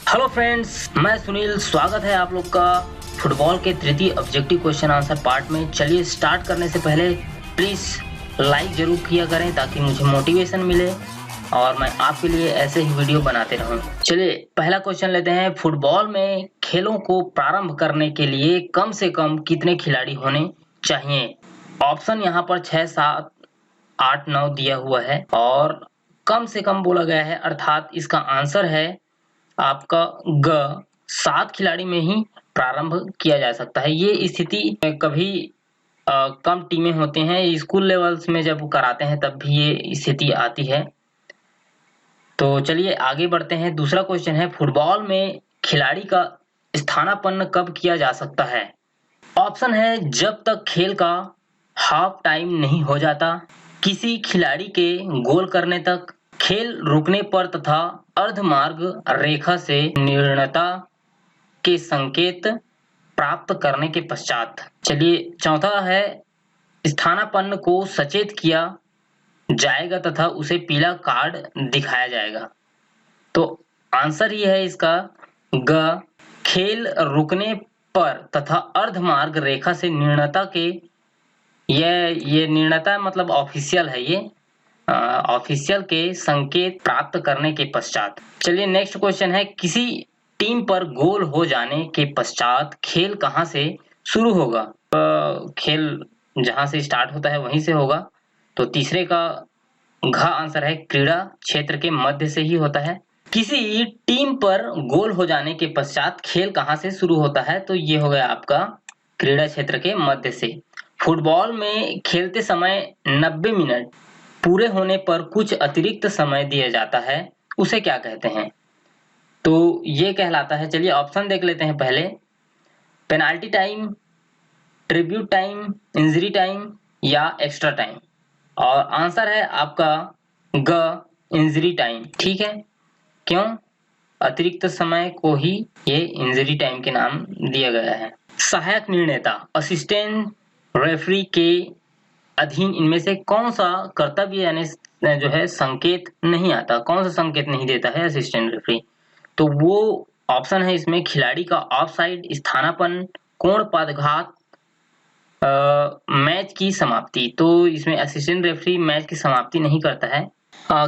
Hello friends, मैं सुनील। स्वागत है आप लोग का फुटबॉल के तृतीय ऑब्जेक्टिव क्वेश्चन आंसर पार्ट में। चलिए स्टार्ट करने से पहले प्लीज़ लाइक जरूर किया करें ताकि मुझे मोटिवेशन मिले और मैं आपके लिए ऐसे ही वीडियो बनाते रहूं। चलिए पहला क्वेश्चन लेते हैं। फुटबॉल में खेलों को प्रारंभ करने के लिए कम से कम कितने खिलाड़ी होने चाहिए? ऑप्शन यहाँ पर 6, 7, 8, 9 दिया हुआ है और कम से कम बोला गया है, अर्थात इसका आंसर है आपका ग 7 खिलाड़ी में ही प्रारंभ किया जा सकता है। ये स्थिति कभी कम टीमें होती हैं, स्कूल लेवल्स में जब कराते हैं तब भी ये स्थिति आती है। तो चलिए आगे बढ़ते हैं। दूसरा क्वेश्चन है, फुटबॉल में खिलाड़ी का स्थानापन्न कब किया जा सकता है? ऑप्शन है जब तक खेल का हाफ टाइम नहीं हो जाता, किसी खिलाड़ी के गोल करने तक, खेल रुकने पर तथा अर्धमार्ग रेखा से निर्णयता के संकेत प्राप्त करने के पश्चात। चलिए चौथा है, स्थानापन्न को सचेत किया जाएगा तथा उसे पीला कार्ड दिखाया जाएगा। तो आंसर ये है इसका ग खेल रुकने पर तथा अर्धमार्ग रेखा से निर्णयता के, ये निर्णयता मतलब ऑफिशियल है, ये ऑफिशियल के संकेत प्राप्त करने के पश्चात। चलिए नेक्स्ट क्वेश्चन है, किसी टीम पर गोल हो जाने के पश्चात खेल कहां से शुरू होगा? खेल जहां से स्टार्ट होता है वहीं से होगा। तो तीसरे का घ आंसर है, क्रीड़ा क्षेत्र के मध्य से ही होता है। किसी टीम पर गोल हो जाने के पश्चात खेल कहां से शुरू होता है? तो ये हो गया आपका क्रीड़ा क्षेत्र के मध्य से। फुटबॉल में खेलते समय 90 मिनट पूरे होने पर कुछ अतिरिक्त समय दिया जाता है, उसे क्या कहते हैं? तो ये कहलाता है, चलिए ऑप्शन देख लेते हैं पहले। Penalty time, tribute time, injury time या एक्स्ट्रा टाइम। और आंसर है आपका ग इंजरी टाइम। ठीक है, क्यों? अतिरिक्त समय को ही ये इंजरी टाइम के नाम दिया गया है। सहायक निर्णेता, असिस्टेंट रेफरी के अधीन इनमें से कौन सा कर्तव्य यानी जो है संकेत नहीं आता? कौन सा संकेत नहीं देता है असिस्टेंट रेफरी? तो वो ऑप्शन है इसमें खिलाड़ी का ऑफसाइड, स्थानापन्न, कोण पदघात, मैच की समाप्ति। तो इसमें असिस्टेंट रेफरी मैच की समाप्ति नहीं करता है।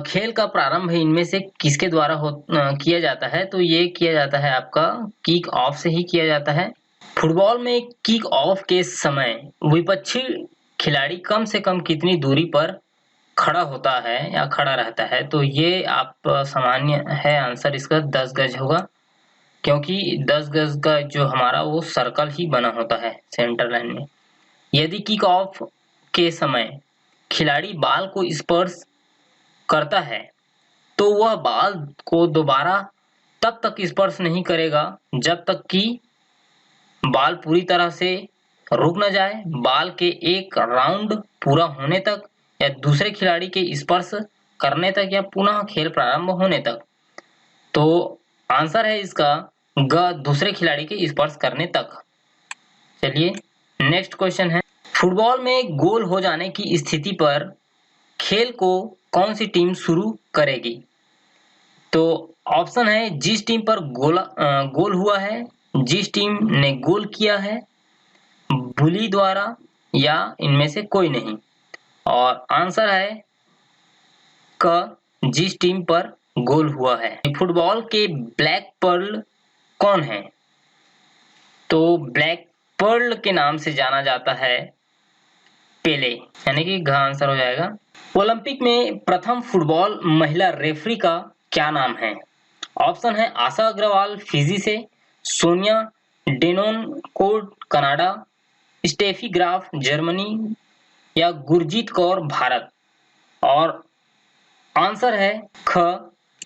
खेल का प्रारंभ इनमें से किसके द्वारा किया जाता है? तो ये किया जाता है आपका किक ऑफ से ही किया जाता है। फुटबॉल में किक ऑफ के समय विपक्षी खिलाड़ी कम से कम कितनी दूरी पर खड़ा होता है या खड़ा रहता है? तो ये आप सामान्य है, आंसर इसका 10 गज होगा, क्योंकि 10 गज का जो हमारा वो सर्कल ही बना होता है सेंटर लाइन में। यदि किक ऑफ के समय खिलाड़ी बाल को स्पर्श करता है तो वह बाल को दोबारा तब तक स्पर्श नहीं करेगा जब तक कि बाल पूरी तरह से रुक न जाए, बाल के एक राउंड पूरा होने तक या दूसरे खिलाड़ी के स्पर्श करने तक या पुनः खेल प्रारंभ होने तक। तो आंसर है इसका ग दूसरे खिलाड़ी के स्पर्श करने तक। चलिए नेक्स्ट क्वेश्चन है, फुटबॉल में गोल हो जाने की स्थिति पर खेल को कौन सी टीम शुरू करेगी? तो ऑप्शन है जिस टीम पर गोल हुआ है, जिस टीम ने गोल किया है, बुली द्वारा, या इनमें से कोई नहीं। और आंसर है क जिस टीम पर गोल हुआ है। फुटबॉल के ब्लैक पर्ल कौन है? तो ब्लैक पर्ल के नाम से जाना जाता है पेले, यानी कि घ आंसर हो जाएगा। ओलंपिक में प्रथम फुटबॉल महिला रेफरी का क्या नाम है? ऑप्शन है आशा अग्रवाल फिजी से, Sonia Denoncourt Canada, Steffi Graf Germany या गुरजीत कौर भारत। और आंसर है ख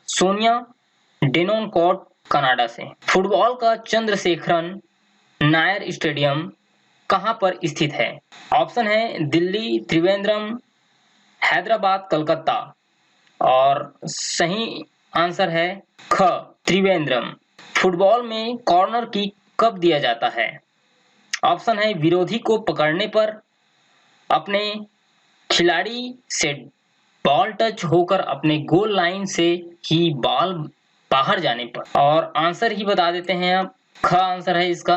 सोनिया डेनोनकोर्ट कनाडा से। फुटबॉल का चंद्रशेखरन नायर स्टेडियम कहां पर स्थित है? ऑप्शन है दिल्ली, त्रिवेंद्रम, हैदराबाद, कलकत्ता। और सही आंसर है ख त्रिवेंद्रम। फुटबॉल में कॉर्नर किक कब दिया जाता है? ऑप्शन है विरोधी को पकड़ने पर, अपने खिलाड़ी से बॉल टच होकर अपने गोल लाइन से ही बॉल बाहर जाने पर। और आंसर ही बता देते हैं अब, ख आंसर है इसका।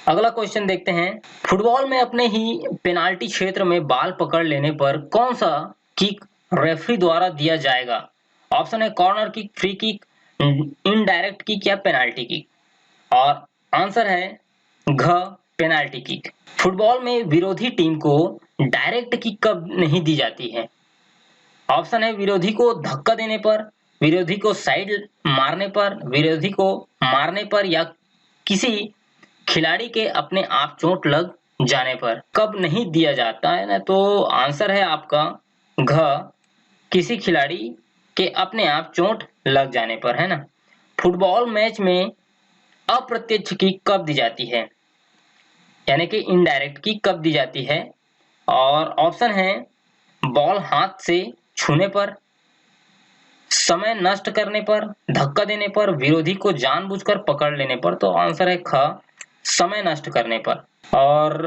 अगला क्वेश्चन देखते हैं, फुटबॉल में अपने ही पेनाल्टी क्षेत्र में बाल पकड़ लेने पर कौन सा किक रेफरी द्वारा दिया जाएगा? ऑप्शन है corner kick, free kick, indirect kick या पेनाल्टी किक। और आंसर है घ पेनाल्टी किक। फुटबॉल में विरोधी टीम को डायरेक्ट किक कब नहीं दी जाती है? ऑप्शन है विरोधी को धक्का देने पर, विरोधी को साइड मारने पर, विरोधी को मारने पर या किसी खिलाड़ी के अपने आप चोट लग जाने पर। कब नहीं दिया जाता है ना, तो आंसर है आपका घ किसी खिलाड़ी के अपने आप चोट लग जाने पर, है ना। फुटबॉल मैच में अप्रत्यक्ष किक कब दी जाती है, यानी कि इनडायरेक्ट किक कब दी जाती है? और ऑप्शन है बॉल हाथ से छूने पर, समय नष्ट करने पर, धक्का देने पर, विरोधी को जानबूझकर पकड़ लेने पर। तो आंसर है ख समय नष्ट करने पर। और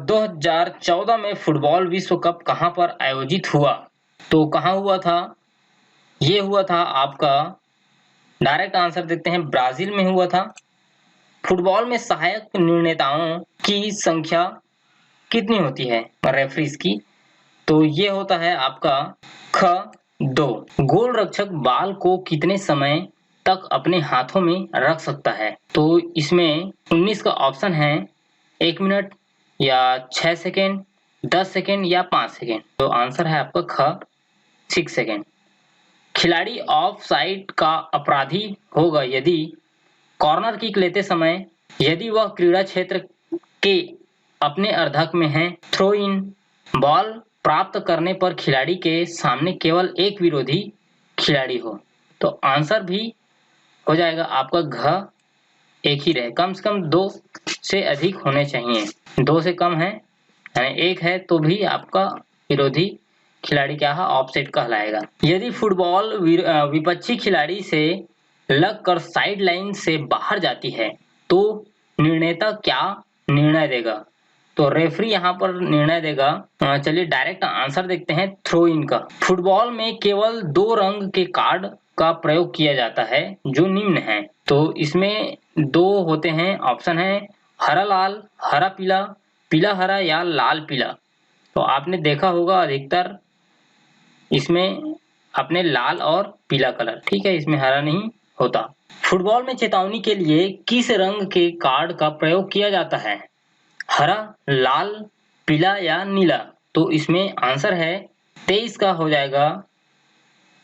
2014 में फुटबॉल विश्व कप कहां पर आयोजित हुआ? तो कहां हुआ था? ये हुआ था आपका, डायरेक्ट आंसर देखते हैं, ब्राजील में हुआ था। फुटबॉल में सहायक निर्णेताओं की संख्या कितनी होती है, रेफरीज की? तो ये होता है आपका ख 2। गोल रक्षक बाल को कितने समय तक अपने हाथों में रख सकता है? तो इसमें 19 का ऑप्शन है, 1 मिनट या 6 सेकेंड, 10 सेकेंड या 5 सेकेंड। तो आंसर है आपका ख 6 सेकेंड। खिलाड़ी ऑफ साइड का अपराधी होगा यदि कॉर्नर किक लेते समय यदि वह क्रीड़ा क्षेत्र के अपने अर्धक में है, थ्रो इन, बॉल प्राप्त करने पर खिलाड़ी के सामने केवल एक विरोधी खिलाड़ी हो। तो आंसर भी हो जाएगा आपका घ एक ही रहे, कम से कम 2 से अधिक होने चाहिए। 2 से कम है यानी 1 है तो भी आपका विरोधी खिलाड़ी क्या है, ऑफसाइड कहलाएगा। यदि फुटबॉल विपक्षी खिलाड़ी से लगकर साइड लाइन से बाहर जाती है तो निर्णेता क्या निर्णय देगा? तो रेफरी यहाँ पर निर्णय देगा। चलिए डायरेक्ट आंसर देखते हैं, थ्रो इन का। फुटबॉल में केवल 2 रंग के कार्ड का प्रयोग किया जाता है जो निम्न है। तो इसमें 2 होते हैं, ऑप्शन है हरा लाल, हरा पीला, पीला हरा या लाल पीला। तो आपने देखा होगा अधिकतर इसमें अपने लाल और पीला कलर, ठीक है, इसमें हरा नहीं होता। फुटबॉल में चेतावनी के लिए किस रंग के कार्ड का प्रयोग किया जाता है? हरा, लाल, पीला या नीला? तो इसमें आंसर है 23 का हो जाएगा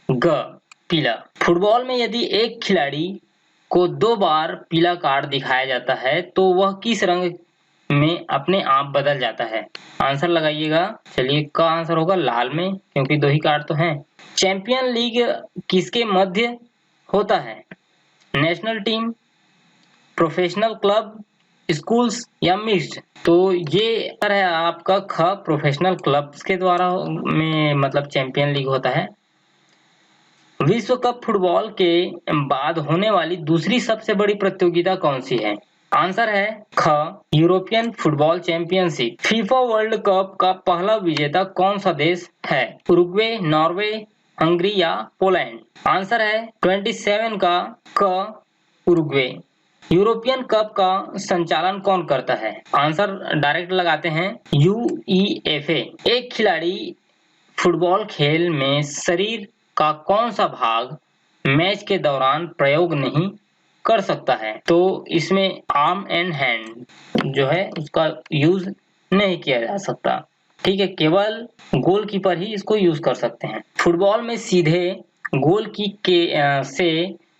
ग पीला। फुटबॉल में यदि एक खिलाड़ी को 2 बार पीला कार्ड दिखाया जाता है तो वह किस रंग में अपने आप बदल जाता है? आंसर लगाइएगा। चलिए का आंसर होगा लाल में, क्योंकि 2 ही कार्ड तो हैं। चैंपियन लीग किसके मध्य होता है? National team, professional club, schools या मिक्स्ड? तो ये है आपका ख प्रोफेशनल क्लब्स के द्वारा में मतलब चैंपियन लीग होता है। विश्व कप फुटबॉल के बाद होने वाली दूसरी सबसे बड़ी प्रतियोगिता कौन सी है? आंसर है ख European football championship. FIFA world cup का पहला विजेता कौन सा देश है? उरुग्वे, नॉर्वे, हंगरी या पोलैंड? आंसर है 27 का क उरुग्वे। यूरोपियन कप का संचालन कौन करता है? आंसर डायरेक्ट लगाते हैं, यूईएफए। एक खिलाड़ी फुटबॉल खेल में शरीर का कौन सा भाग मैच के दौरान प्रयोग नहीं कर सकता है? तो इसमें आर्म एंड हैंड जो है उसका यूज नहीं किया जा सकता, ठीक है, केवल गोलकीपर ही इसको यूज कर सकते हैं। फुटबॉल में सीधे गोल किक के से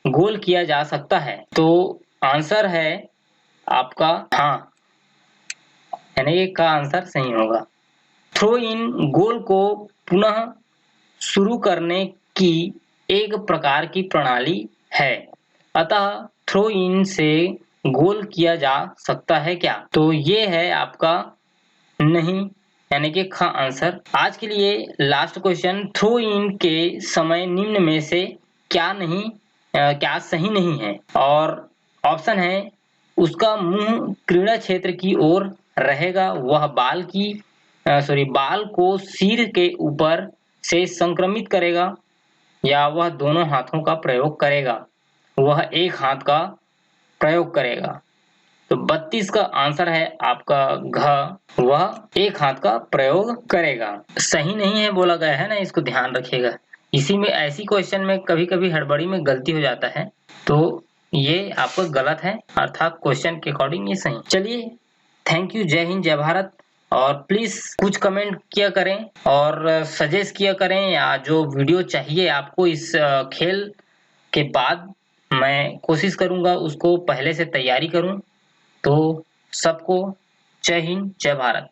गोल किया जा सकता है? तो आंसर है आपका हाँ, यानी ये का आंसर सही होगा। थ्रो इन गोल को पुनः शुरू करने की एक प्रकार की प्रणाली है, अतः थ्रो इन से गोल किया जा सकता है क्या? तो ये है आपका नहीं, यानी कि ख आंसर। आज के लिए लास्ट क्वेश्चन, थ्रो इन के समय निम्न में से क्या सही नहीं है? और ऑप्शन है उसका मुंह क्रीड़ा क्षेत्र की ओर रहेगा, वह बाल को सिर के ऊपर से संक्रमित करेगा, या वह दोनों हाथों का प्रयोग करेगा। वह एक हाथ का प्रयोग करेगा। तो 32 का आंसर है आपका घ, वह एक हाथ का प्रयोग करेगा। सही नहीं है बोला गया है ना, इसको ध्यान रखिएगा। इसी में ऐसी क्वेश्चन में कभी कभी हड़बड़ी में गलती हो जाता है, तो ये आपका गलत है, अर्थात क्वेश्चन के अकॉर्डिंग ये सही। चलिए, थैंक यू, जय हिंद, जय भारत। और प्लीज कुछ कमेंट किया करें और सजेस्ट किया करें, या जो वीडियो चाहिए आपको इस खेल के बाद, मैं कोशिश करूंगा उसको पहले से तैयारी करूं। तो सबको जय हिंद, जय भारत।